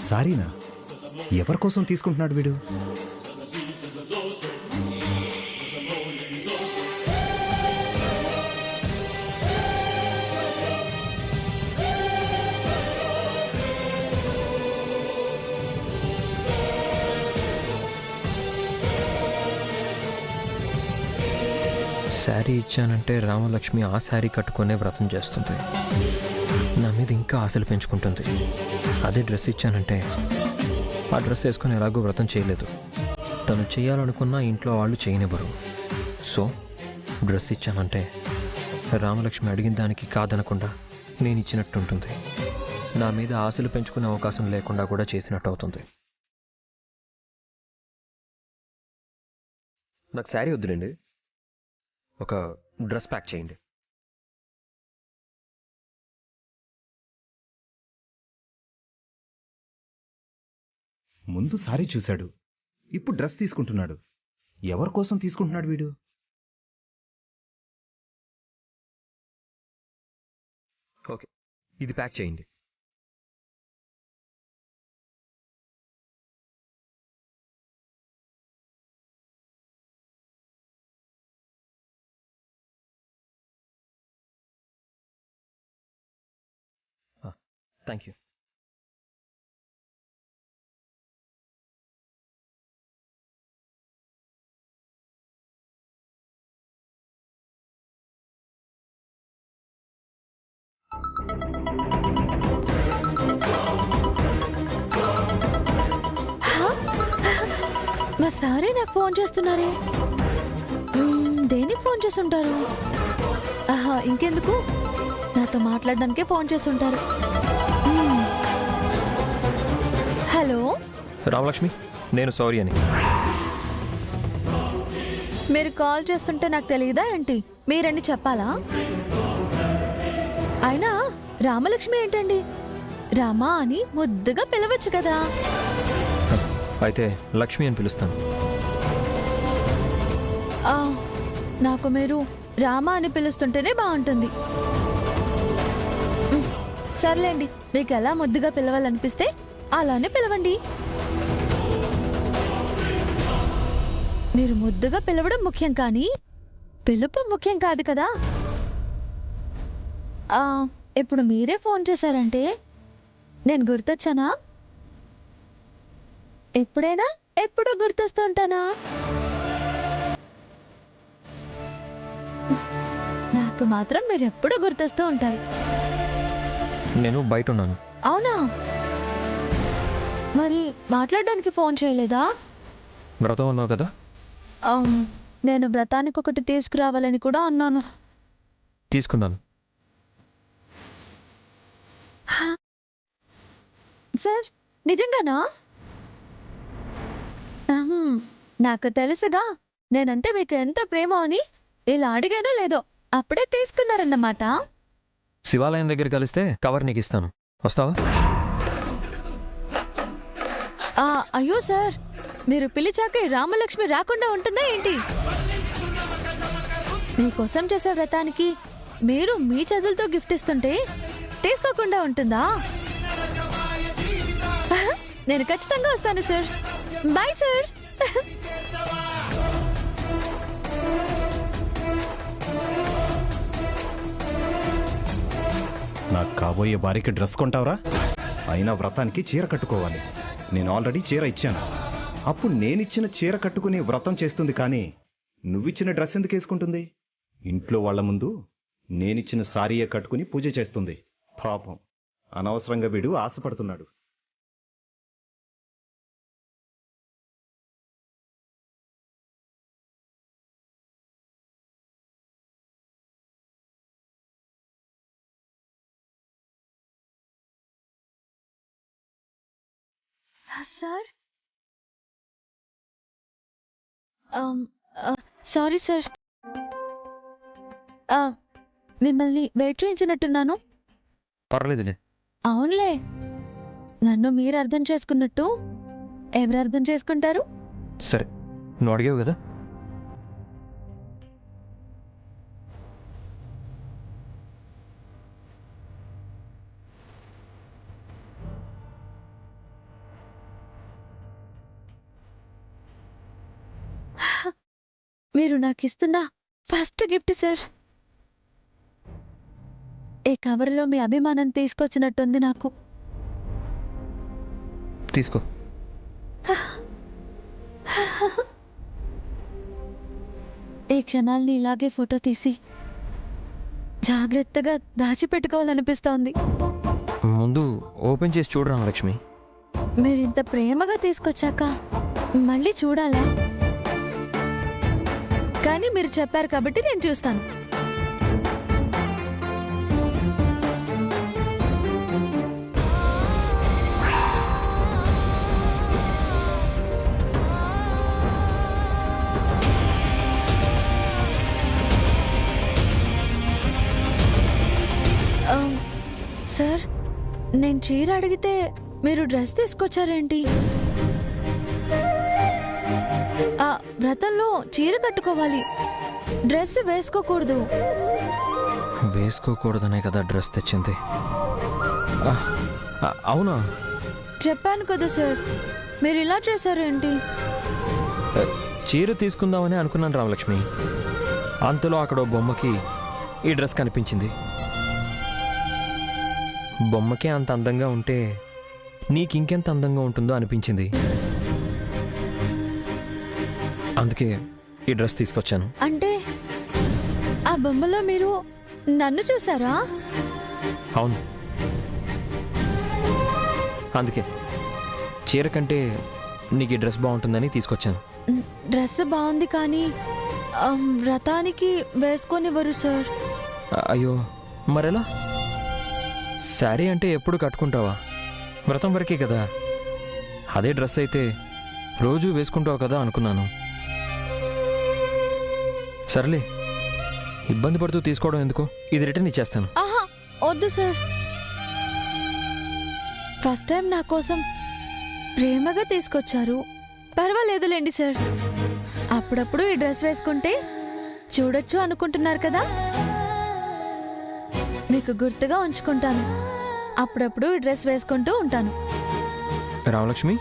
సారీనా? ఎవరి కోసం తీసుకుంటున్నాడు వీడు? శారీ ఇచ్చానంటే రామలక్ష్మి ఆ శారీ కట్టుకునే వ్రతం చేస్తుంది. నా మీద ఇంకా ఆశలు పెంచుకుంటుంది. అదే డ్రెస్ ఇచ్చానంటే ఆ డ్రెస్ వేసుకుని ఎలాగో వ్రతం చేయలేదు. తను చేయాలనుకున్న ఇంట్లో వాళ్ళు చేయనివ్వరు. సో డ్రెస్ ఇచ్చానంటే రామలక్ష్మి అడిగిన దానికి కాదనకుండా నేను ఇచ్చినట్టు ఉంటుంది. నా మీద ఆశలు పెంచుకునే అవకాశం లేకుండా కూడా చేసినట్టు అవుతుంది. నాకు శారీ వద్దులేండి, ఒక డ్రెస్ ప్యాక్ చేయండి. ముందు సారీ చూశాడు, ఇప్పుడు డ్రెస్ తీసుకుంటున్నాడు. ఎవరి కోసం తీసుకుంటున్నాడు వీడు? ఓకే, ఇది ప్యాక్ చేయండి. Thank you. మా సారే నాకు ఫోన్ చేస్తున్నారే. దేనికి ఫోన్ చేసి ఉంటారు? ఆహా, ఇంకెందుకు, నాతో మాట్లాడడానికే ఫోన్ చేసి ఉంటారు. హలో రామలక్ష్మి, నేను సారీ అని. మీరు కాల్ చేస్తుంటే నాకు తెలియదా ఏంటి? మీరండి చెప్పాలా? అయినా రామలక్ష్మి ఏంటండి? రామా అని ముద్దుగా పిలవచ్చు కదా. అయితే లక్ష్మి అని పిలుస్తాను. నాకు మీరు రామా అని పిలుస్తుంటేనే బాగుంటుంది. సర్లేండి, మీకు ఎలా ముద్దుగా పిలవాలనిపిస్తే అలానే పిలవండి. మీరు ముద్దుగా పిలవడం ముఖ్యం, కానీ పిలుపు ముఖ్యం కాదు కదా. ఇప్పుడు మీరే ఫోన్ చేశారంటే నేను గుర్తొచ్చానా? ఎప్పుడైనా ఎప్పుడూ గుర్తొస్తూ ఉంటానా? నాకు మాత్రం మీరు ఎప్పుడూ గుర్తొస్తూ ఉంటారు. నేను బయట ఉన్నాను. అవునా? మరి మాట్లాడడానికి ఫోన్ చేయలేదా? వ్రతం ఉన్నావు కదా. నేను వ్రతానికి ఒకటి తీసుకురావాలని కూడా అన్నాను. తీసుకున్నాను. సార్, నిజంగానా? నాకు తెలుసుగా నేనంటే మీకు ఎంత ప్రేమ అని. ఇలా అడిగానో లేదో అప్పుడే తీసుకున్నారన్నమాట. శివాలయం దగ్గర కలిస్తే కవర్ నీకు ఇస్తాను, వస్తావా? అయ్యో సార్, మీరు పిలిచాకే రామలక్ష్మి రాకుండా ఉంటుందా ఏంటి? మీకోసం చేసే వ్రతానికి మీరు మీ చేతులతో గిఫ్ట్ ఇస్తుంటే తీసుకోకుండా ఉంటుందా? నేను ఖచ్చితంగా వస్తాను సార్. Bye sir. నాకు కాబోయే భార్యకి డ్రెస్ కొంటావరా? అయినా వ్రతానికి చీర కట్టుకోవాలి. నేను ఆల్రెడీ చీర ఇచ్చాను. అప్పుడు నేనిచ్చిన చీర కట్టుకుని వ్రతం చేస్తుంది, కానీ నువ్విచ్చిన డ్రెస్ ఎందుకు వేసుకుంటుంది? ఇంట్లో వాళ్ల ముందు నేనిచ్చిన సారీయే కట్టుకుని పూజ చేస్తుంది. పాపం, అనవసరంగా వీడు ఆశపడుతున్నాడు. సార్, సారీ సార్, మిమ్మల్ని వెయిట్ చేయించినట్టున్నాను. పర్లేదులే. అవునులే, నన్ను మీరు అర్థం చేసుకున్నట్టు ఎవరు అర్థం చేసుకుంటారు? సరే, నువ్వు అడిగావు కదా. మీరు నాకు ఇస్తున్న ఫస్ట్ గిఫ్ట్ సార్. ఈ కవర్లో మీ అభిమానం తీసుకొచ్చినట్టుంది నాకు. తీసుకో. ఈ క్షణాల్ని ఇలాగే ఫోటో తీసి జాగ్రత్తగా దాచిపెట్టుకోవాలనిపిస్తోంది. ముందు ఓపెన్ చేసి చూడు రామలక్ష్మి. మీరింత ప్రేమగా తీసుకొచ్చాక మళ్ళీ చూడాలా? కానీ మీరు చెప్పారు కాబట్టి నేను చూస్తాను. సార్, నేను చీర అడిగితే మీరు డ్రెస్ తీసుకొచ్చారేంటి? వ్రతంలో చీర కట్టుకోవాలి, డ్రెస్ వేసుకోకూడదు. వేసుకోకూడదనే కదా డ్రెస్ తెచ్చింది. అవునా? చెప్పాను కదా సార్, మీరు ఇలా చేశారేంటి? చీర తీసుకుందామని అనుకున్నాను రామలక్ష్మి. అంతలో అక్కడ ఓ బొమ్మకి ఈ డ్రెస్ కనిపించింది. బొమ్మకే అంత అందంగా ఉంటే నీకింకెంత అందంగా ఉంటుందో అనిపించింది. అందుకే ఈ డ్రెస్ తీసుకొచ్చాను. అంటే ఆ బొమ్మలో మీరు నన్ను చూసారా? అవును, అందుకే చీర కంటే నీకు ఈ డ్రెస్ బాగుంటుందని తీసుకొచ్చాను. డ్రెస్ బాగుంది కానీ వ్రతానికి వేసుకొనివ్వరు సార్. అయ్యో, మరెలా? శారీ అంటే ఎప్పుడు కట్టుకుంటావా? వ్రతం వరకే కదా. అదే డ్రెస్ అయితే రోజు వేసుకుంటావు కదా అనుకున్నాను. సర్లే, ఇబ్బంది పడుతూ తీసుకోవడం ఎందుకు, ఇది రిటర్న్ ఇచ్చేస్తాను. ఆహా, వద్దు సార్. ఫస్ట్ టైం నా కోసం ప్రేమగా తీసుకొచ్చారు, పర్వాలేదులేండి సార్. అప్పుడప్పుడు ఈ డ్రెస్ వేసుకుంటే చూడొచ్చు అనుకుంటున్నారు కదా, మీకు గుర్తుగా ఉంచుకుంటాను. అప్పుడప్పుడు ఈ డ్రెస్ వేసుకుంటూ ఉంటాను. రామలక్ష్మి,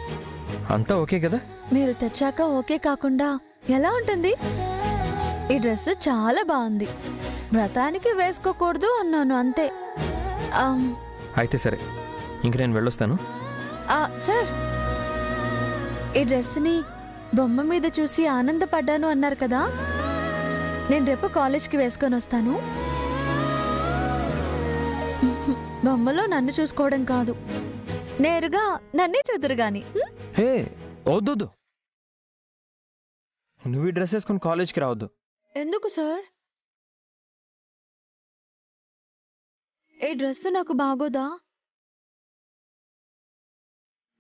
అంతా ఓకే కదా? మీరు తెచ్చాక ఓకే కాకుండా ఎలా ఉంటుంది? ఈ డ్రెస్ చాలా బాగుంది, వ్రతానికి వేసుకోకూడదు అన్నాను అంతే. అయితే సరే, ఇంక నేను వెళ్ళొస్తాను. సార్, ఈ డ్రెస్ని బొమ్మ మీద చూసి ఆనందపడ్డాను అన్నారు కదా, నేను రేపు కాలేజ్కి వేసుకొని వస్తాను. బొమ్మలో నన్ను చూసుకోవడం కాదు, నేరుగా నన్నే చూదురు గాని. హే, వద్దొద్దు, నువ్వు ఈ డ్రెస్ వేసుకుని కాలేజ్కి రావద్దు. ఎందుకు సార్? ఈ డ్రెస్ నాకు బాగోదా?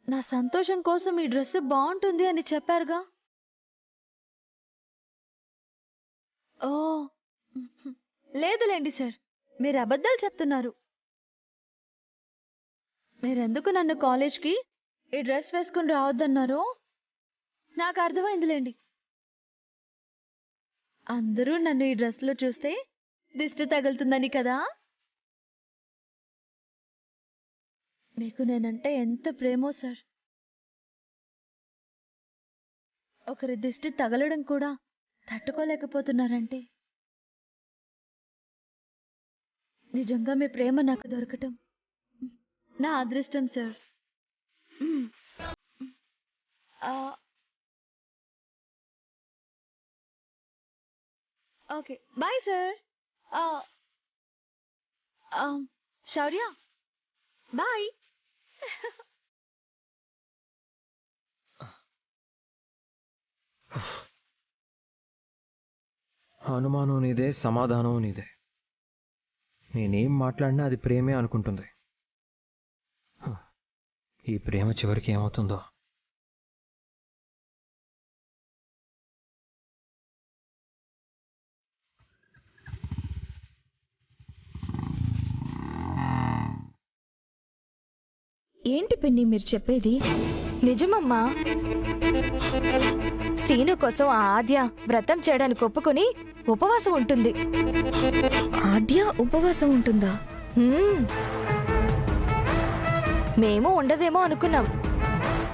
నా సంతోషం కోసం ఈ డ్రెస్ బాగుంటుంది అని చెప్పారుగా. ఓ లేదులేండి సార్, మీరు అబద్ధాలు చెప్తున్నారు. మీరెందుకు నన్ను కాలేజ్కి ఈ డ్రెస్ వేసుకుని రావద్దన్నారో నాకు అర్థమైందిలేండి. అందరూ నన్ను ఈ డ్రెస్లో చూస్తే దిష్టి తగులుతుందని కదా. మీకు నేనంటే ఎంత ప్రేమో సార్. ఒకరి దిష్టి తగలడం కూడా తట్టుకోలేకపోతున్నారంటే నిజంగా మీ ప్రేమ నాకు దొరకటం నా అదృష్టం sir. Okay, bye sir. Shaurya, bye. అనుమానం నీదే, సమాధానం నీదే. నేనేం మాట్లాడినా అది ప్రేమే అనుకుంటుంది. ఈ ప్రేమ చివరికి ఏమవుతుందో. ఏంటి పిన్ని మీరు చెప్పేది? నిజమమ్మా. సీను కోసం ఆద్య వ్రతం చేయడానికి ఒప్పుకొని ఉపవాసం ఉంటుంది. ఆద్య ఉపవాసం ఉంటుందా? మేము ఉండదేమో అనుకున్నాం,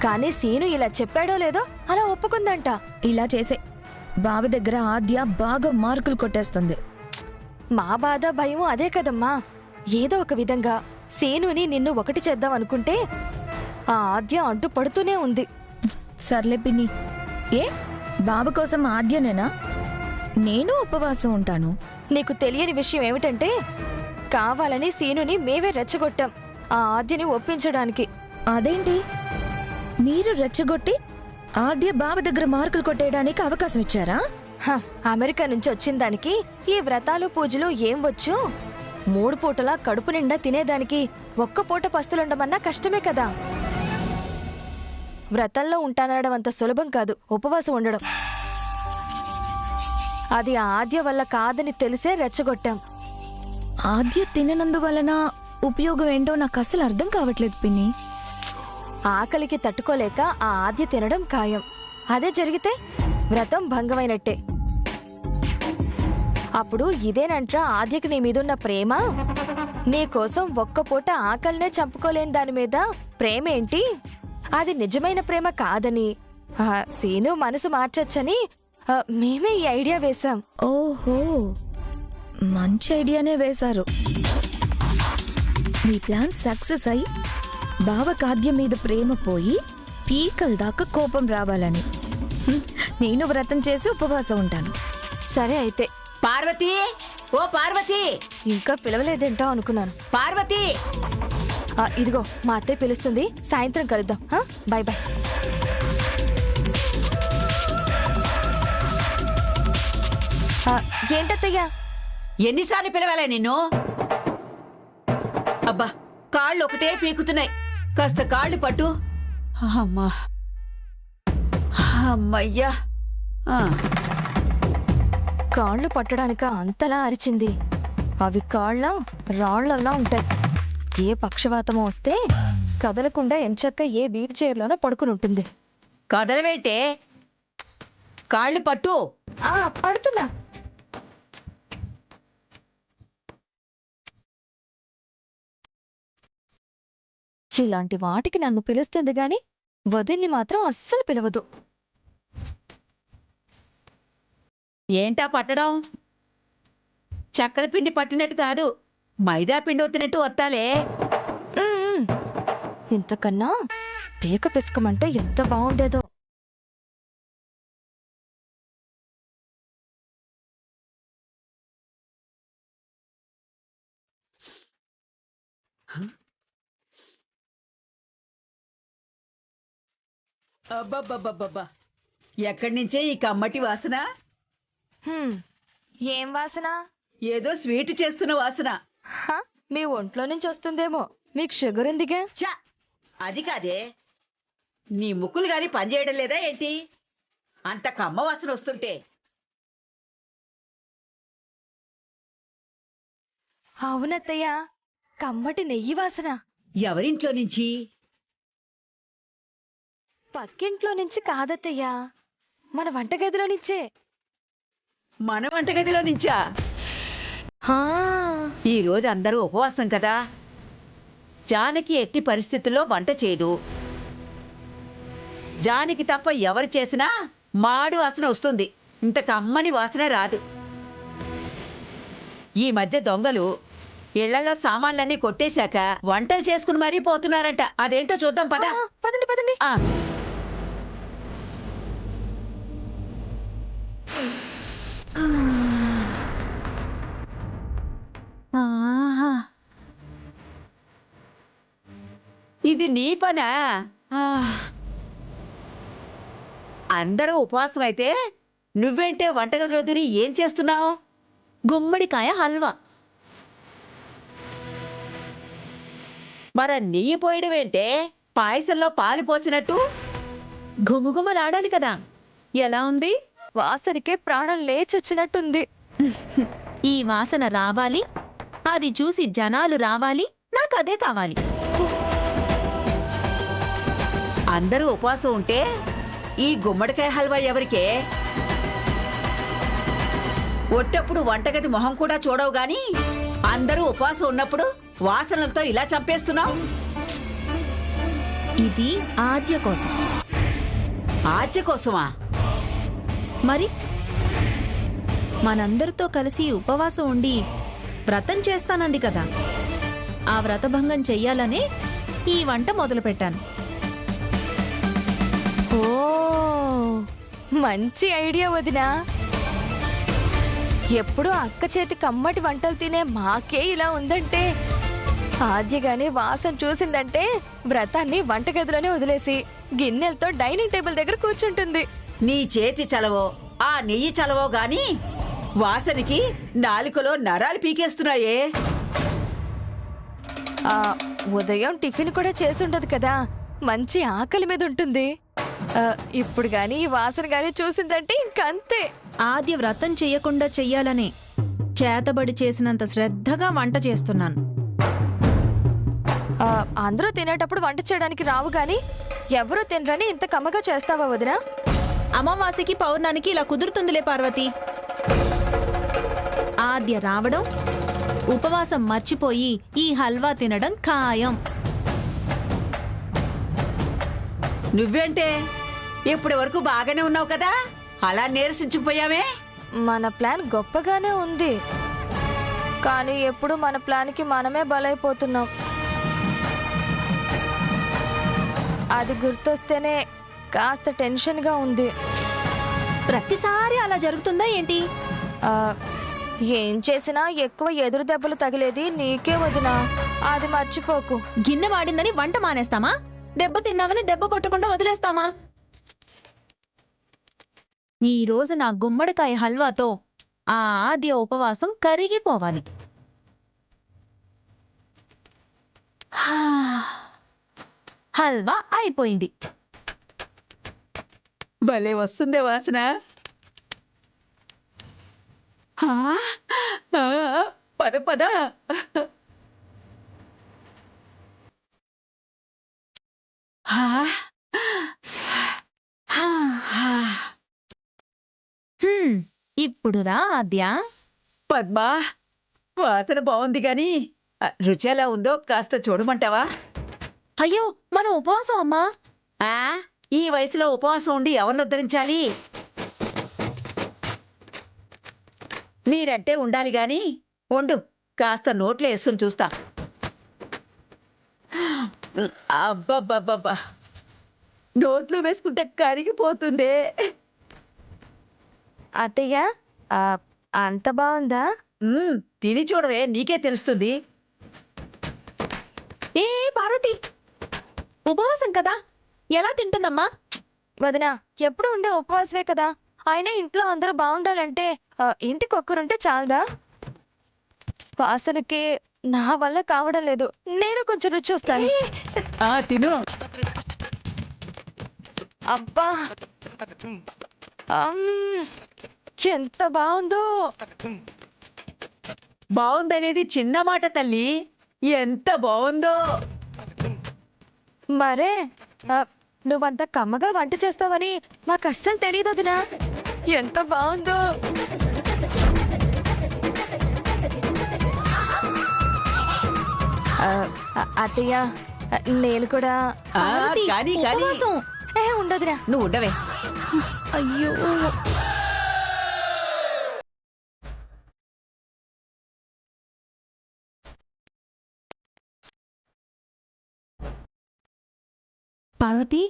కానీ సీను ఇలా చెప్పాడో లేదో అలా ఒప్పుకుందంట. ఇలా చేసే బావ దగ్గర ఆద్య బాగా మార్కులు కొట్టేస్తుంది. మా బాధ భయం అదే కదమ్మా. ఏదో ఒక విధంగా సేనుని నిన్ను ఒకటి చేద్దాం అనుకుంటే ఆ ఆద్య అంటూ పడుతూనే ఉంది. సర్లే పిన్ని, ఏ బావ కోసం ఆద్యనేనా? నేను ఉపవాసం ఉంటాను. నీకు తెలియని విషయం ఏమిటంటే కావాలని సీనుని మేమే రెచ్చగొట్టాం ఆ ఆద్యని ఒప్పించడానికి. అదేంటి, మీరు రెచ్చగొట్టి ఆద్య బావ దగ్గర మార్కులు కొట్టేయడానికి అవకాశం ఇచ్చారా? హ, అమెరికా నుంచి వచ్చిన దానికి ఈ వ్రతాలు పూజలు ఏం వచ్చు? 3 పూటలా కడుపు నిండా తినేదానికి ఒక్క పూట పస్తులుండమన్నా కష్టమే కదా. వ్రతంలో ఉంటానడం అంత సులభం కాదు ఉపవాసం ఉండడం. అది ఆ ఆద్య వల్ల కాదని తెలిసే రెచ్చగొట్టాం. ఆద్య తిననందువలన ఉపయోగం ఏంటో నాకు అసలు అర్థం కావట్లేదు పిన్ని. ఆకలికి తట్టుకోలేక ఆ ఆద్య తినడం ఖాయం. అదే జరిగితే వ్రతం భంగమైనట్టే. అప్పుడు ఇదేనంట్రా ఆద్యకి నీ మీదున్న ప్రేమ? నీకోసం ఒక్క పూట ఆకలినే చంపుకోలేని దాని మీద ప్రేమేంటి? అది నిజమైన ప్రేమ కాదని సీను మనసు మార్చొచ్చని మేమే ఈ ఐడియా వేశాం. ఓహో, మంచి ఐడియానే వేశారు. మీ ప్లాన్ సక్సెస్ అయి బావకాద్యం మీద ప్రేమ పోయి పీకల దాకా కోపం రావాలని నేను వ్రతం చేసి ఉపవాసం ఉంటాను. సరే అయితే. పార్వతి, ఓ పార్వతి! ఇంకా పిలవలేదేంటో అనుకున్నాను. పార్వతి! ఇదిగో మా అత్తయ్య పిలుస్తుంది, సాయంత్రం కలుద్దాం. Bye bye. ఏంటత్తయ్యా? ఎన్నిసార్లు పిలవాలే నిన్ను? అబ్బా, కాళ్ళు ఒకటే పీకుతున్నాయి. కాస్త కాళ్ళు పట్టు. అమ్మా, అమ్మయ్యా. కాళ్ళు పట్టడానిక అంతలా అరిచింది? అవి కాళ్ళ రాళ్లలా ఉంటాయి. ఏ పక్షవాతమో వస్తే కదలకుండా ఎంచక్క ఏ వీల్ చైర్లోనో పడుకుని ఉంటుంది. కదలవేంటే, కాళ్ళు పట్టు. పడుతున్నా. ఇలాంటి వాటికి నన్ను పిలుస్తుంది గాని వదిన్ని మాత్రం అస్సలు పిలవదు. ఏంటా పట్టడం? చక్కెర పిండి పట్టినట్టు కాదు, మైదా పిండి ఒత్తినట్టు వత్తాలే. ఇంతకన్నా పీక పిసకమంటే ఎంత బాగుండేదో. అబ్బబ్బబ్బబ్బబ్బా, ఎక్కడి నుంచే ఈ కమ్మటి వాసన? ఏం వాసన? ఏదో స్వీట్ చేస్తున్న వాసన. మీ ఒంట్లో నుంచి వస్తుందేమో, మీకు షుగర్ ఉందిగా. చా, అది కాదే, నీ ముక్కులు గాని పనిచేయడం లేదా ఏంటి? అంత కమ్మ వాసన వస్తుంటే. అవునత్తయ్య, కమ్మటి నెయ్యి వాసన. ఎవరింట్లో నుంచి? పక్కింట్లో నుంచి కాదత్తయ్యా, మన వంటగదిలో నుంచే. మన వంటగదిలో నుంచా? ఈ రోజు అందరూ ఉపవాసం కదా, జానకి ఎట్టి పరిస్థితుల్లో వంట చేయదు. జానకి తప్ప ఎవరు చేసినా మాడు వాసన వస్తుంది, ఇంత కమ్మని వాసన రాదు. ఈ మధ్య దొంగలు ఇళ్లలో సామాన్లన్నీ కొట్టేశాక వంటలు చేసుకుని మరీ పోతున్నారంట. అదేంటో చూద్దాం పద. పదండి పదండి. ఇది నీ పనా? అందరూ ఉపవాసం అయితే నువ్వేంటే వంటగదిలో దూరి ఏం చేస్తున్నావు? గుమ్మడికాయ హల్వా. మరి నెయ్యి పోయడమేంటే, పాయసంలో పాలు పోసినట్టు? గుమగుమలాడాలి కదా. ఎలా ఉంది? వాసనకే ప్రాణం లేచొచ్చినట్టుంది. ఈ వాసన రావాలి, అది చూసి జనాలు రావాలి, నాకు అదే కావాలి. అందరూ ఉపవాసం ఉంటే ఈ గుమ్మడికాయ హల్వా ఎవరికే? ఒట్టప్పుడు వంటగది మొహం కూడా చూడవు గాని అందరూ ఉపవాసం ఉన్నప్పుడు వాసనలతో ఇలా చంపేస్తున్నావు. ఇది ఆద్య కోసం. ఆద్య కోసమా? మరి మనందరితో కలిసి ఉపవాసం ఉండి వ్రతం చేస్తానంది కదా. ఆ వ్రతభంగం చెయ్యాలనే ఈ వంట మొదలుపెట్టాను. ఓ మంచి ఐడియా వదినా. ఎప్పుడు అక్క చేతి కమ్మటి వంటలు తినే మాకే ఇలా ఉందంటే, ఆద్యగానే వాసన చూసిందంటే వ్రతాన్ని వంటగదిలోనే వదిలేసి గిన్నెలతో డైనింగ్ టేబుల్ దగ్గర కూర్చుంటుంది. నీ చేతి చలవో ఆ నెయ్యి చలవో గాని వాసనకి నాలుకలో నరాలు పీకేస్తున్నాయే. ఆ ఉదయం టిఫిన్ కూడా చేసుండదు కదా, మంచి ఆకలి మీద ఉంటుంది. ఇప్పుడు గాని ఈ వాసన గాని చూసిందంటే ఇంకంతే. ఆద్య వ్రతం చెయ్యకుండా చెయ్యాలని చేతబడి చేసినంత శ్రద్ధగా వంట చేస్తున్నాను. అందరూ తినేటప్పుడు వంట చేయడానికి రావు గాని ఎవరూ తినరని ఇంత కమ్మగా చేస్తావా వదినా? అమావాస్యకి పౌర్ణానికి ఇలా కుదురుతుందిలే పార్వతి. ఆద్య రావడం, ఉపవాసం మర్చిపోయి ఈ హల్వా తినడం ఖాయం. నువ్వేంటే ఇప్పటి వరకు బాగానే ఉన్నావు కదా, అలా నీరసించుకుపోయావే? మన ప్లాన్ గొప్పగానే ఉంది, కానీ ఎప్పుడు మన ప్లాన్కి మనమే బలైపోతున్నాం. అది గుర్తొస్తేనే కాస్త టెన్షన్గా ఉంది. ప్రతిసారి అలా జరుగుతుందా ఏంటి? ఏం చేసినా ఎక్కువ ఎదురు దెబ్బలు తగిలేది నీకే వదినా, అది మర్చిపోకు. గిన్నె వాడిందని వంట మానేస్తామా? దెబ్బ తిన్నామని దెబ్బ కొట్టకుండా వదిలేస్తామా? ఈ రోజు నా గుమ్మడికాయ హల్వాతో ఆ ఆద్య ఉపవాసం కరిగిపోవాలి. హల్వా అయిపోయింది. భలే వస్తుందే వాసన. పద పద. ఇప్పుడురా ఆద్య. పద్మా, వాసన బాగుంది గాని రుచి ఎలా ఉందో కాస్త చూడమంటావా? అయ్యో, మన ఉపవాసం అమ్మా. ఈ వయసులో ఉపవాసం ఉండి ఎవరిని ఉద్ధరించాలి? మీరంటే ఉండాలి గాని వండు, కాస్త నోట్లో వేసుకుని చూస్తా. అబ్బబ్బబ్బబ్బా, నోట్లో వేసుకుంటే కరిగిపోతుందే. అత్తయ్య, అంత బాగుందా? తిని చూడవే, నీకే తెలుస్తుంది. ఏ పార్వతి, ఉపవాసం కదా, ఎలా తింటుందమ్మా? వదినా, ఎప్పుడు ఉండే ఉపవాసమే కదా, అయినా ఇంట్లో అందరూ బాగుండాలంటే ఇంటికి ఒక్కరుంటే చాలదా? వాసనకి నా వల్ల కావడం లేదు, నేను కొంచెం రుచి చూస్తాను. తిను. అబ్బా, ఎంత బాగుందో. బాగుందనేది చిన్న మాట తల్లి, ఎంత బాగుందో. మరే నువ్వంత కమ్మగా వంట చేస్తావని మాకు అస్సలు తెలియదు వదినా, ఎంత బాగుందో. అత్తయ్య, నేను కూడా కానీ ఉపవాసం. ఉండదురా. నువ్వు ఉండవే. అయ్యో, పార్వతి,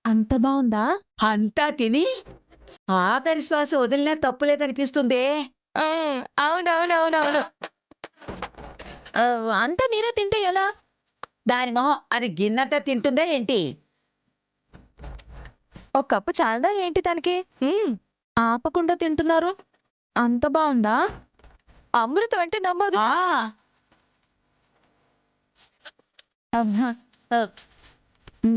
అంత బాగుందా? అంతా తిని ఆఖరి శ్వాస వదిలినా తప్పులేదనిపిస్తుందే. అవునవునవునవును. అంతా మీరే తింటే ఎలా? దాని మొహం అది గిన్నెంతా తింటుందా ఏంటి? ఒక కప్పు చాలదా ఏంటి దానికి? ఆపకుండా తింటున్నారు. అంత బాగుందా? అమృతం అంటే నమ్మదు.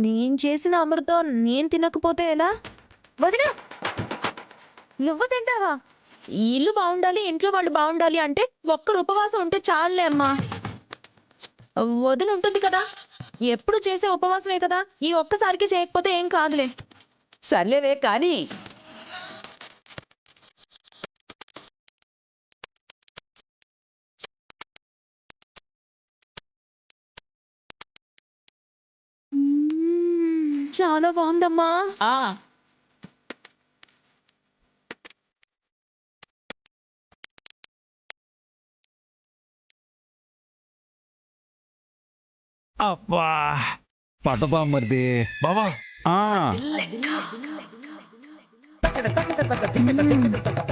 నేను చేసిన అమృతం నేను తినకపోతే ఎలా? వదినా, నువ్వు తింటావా? ఇల్లు బాగుండాలి, ఇంట్లో వాళ్ళు బాగుండాలి అంటే ఒక్కరు ఉపవాసం ఉంటే చాలులే అమ్మా. వదిన ఉంటుంది కదా, ఎప్పుడు చేసే ఉపవాసమే కదా, ఈ ఒక్కసారికి చేయకపోతే ఏం కాదులే. సర్లేవే కానీ చాలా బాగుందమ్మా. అబ్బా పద బామ్మర్ది బావా ఆ,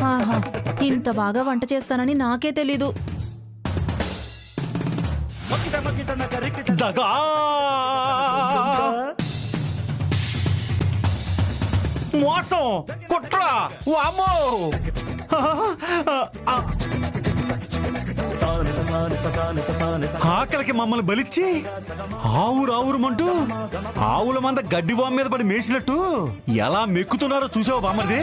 ఆహా, ఇంత బాగా వంట చేస్తానని నాకే తెలీదు. దగా మోసం కుట్ర వామో ఆకలికి మమ్మల్ని బలిచ్చి ఆవురావురమంటూ ఆవుల మంద గడ్డి వామ మీద పడి మేసినట్టు ఎలా మెక్కుతున్నారో చూసావు బామ్మది.